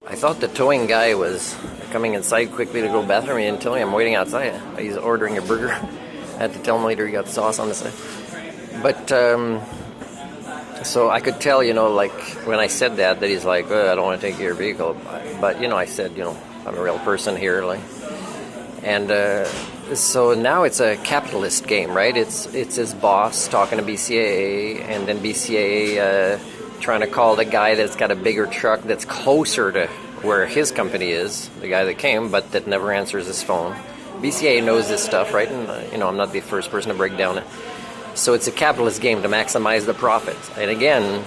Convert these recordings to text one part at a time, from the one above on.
I thought the towing guy was coming inside quickly to go to the bathroom. He didn't tell me. I'm waiting outside. He's ordering a burger. I had to tell him later he got sauce on the side. But, so I could tell, like, when I said that he's like, I don't want to take your vehicle. But, I said, I'm a real person here. And so now it's a capitalist game, right? It's his boss talking to BCAA, and then BCAA trying to call the guy that's got a bigger truck that's closer to where his company is, the guy that came, but that never answers his phone. BCAA knows this stuff, right? And, I'm not the first person to break down it. So it's a capitalist game to maximize the profits. And again,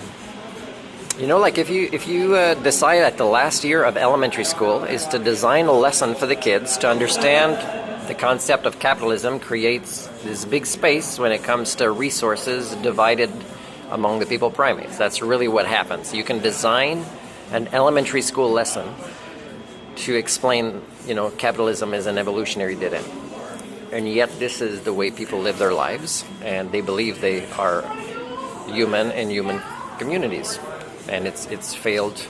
like if you decide at the last year of elementary school is to design a lesson for the kids to understand the concept of capitalism creates this big space when it comes to resources divided among the people primates. That's really what happens. You can design an elementary school lesson to explain, capitalism is an evolutionary dead end. And yet this is the way people live their lives, and they believe they are human in human communities. And it's failed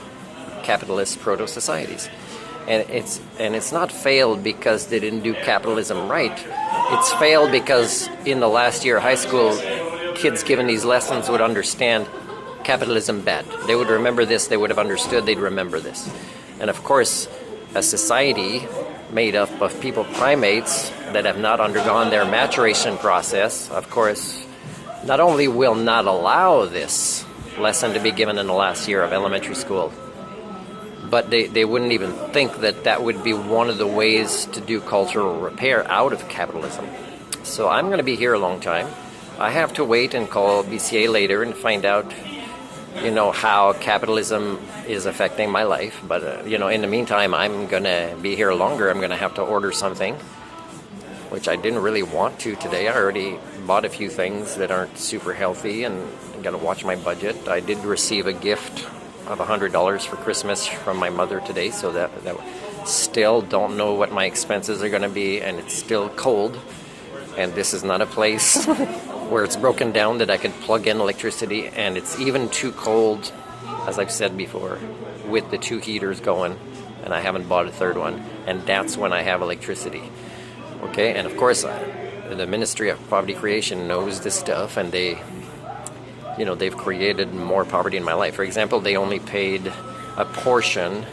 capitalist proto-societies. And it's not failed because they didn't do capitalism right. It's failed because in the last year of high school, kids given these lessons would understand capitalism bad. They would remember this, they would have understood, they'd remember this. And of course, a society made up of people primates that have not undergone their maturation process, of course, not only will not allow this lesson to be given in the last year of elementary school, but they wouldn't even think that would be one of the ways to do cultural repair out of capitalism. So I'm going to be here a long time. I have to wait and call BCA later and find out, how capitalism is affecting my life. But, in the meantime, I'm going to be here longer. I'm going to have to order something, which I didn't really want to today. I already bought a few things that aren't super healthy and got to watch my budget. I did receive a gift of $100 for Christmas from my mother today, so that still don't know what my expenses are going to be, and it's still cold. And this is not a place where it's broken down that I could plug in electricity, and it's even too cold, as I've said before, with the 2 heaters going, and I haven't bought a third one, and that's when I have electricity. Okay, and of course, the Ministry of Poverty Creation knows this stuff, and they've created more poverty in my life. For example, they only paid a portion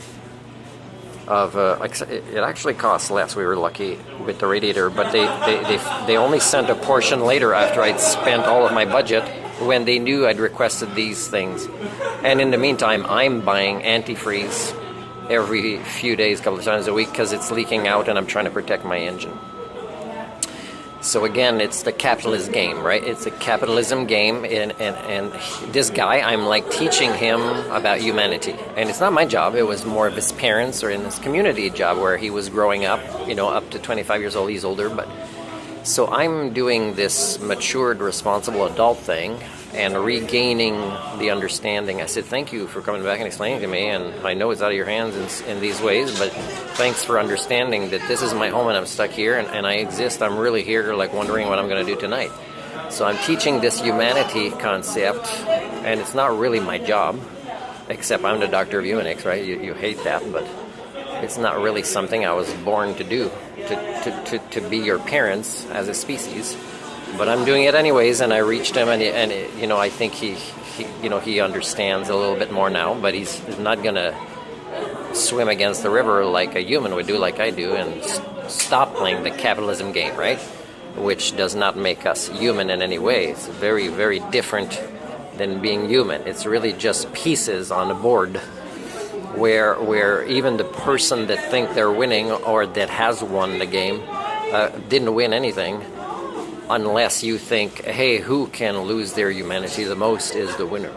of, it actually cost less, we were lucky with the radiator, but they only sent a portion later after I'd spent all of my budget when they knew I'd requested these things. And in the meantime, I'm buying antifreeze every few days, a couple of times a week, because it's leaking out and I'm trying to protect my engine. So again, it's the capitalist game, right? It's a capitalism game, and this guy, I'm like teaching him about humanity. And it's not my job, it was more of his parents or in his community job where he was growing up, up to 25 years old, he's older. But so I'm doing this matured, responsible adult thing and regaining the understanding. I said, thank you for coming back and explaining to me, and I know it's out of your hands in these ways, but thanks for understanding that this is my home and I'm stuck here and I exist. I'm really here, like wondering what I'm going to do tonight. So I'm teaching this humanity concept, and it's not really my job, except I'm the doctor of eugenics, right? You hate that, but it's not really something I was born to do, to be your parents as a species. But I'm doing it anyways, and I reached him, and I think he understands a little bit more now, but he's not going to swim against the river like a human would do, like I do, and stop playing the capitalism game, right? Which does not make us human in any way. It's very, very different than being human. It's really just pieces on a board where even the person that think they're winning or that has won the game didn't win anything, unless you think, hey, who can lose their humanity the most is the winner.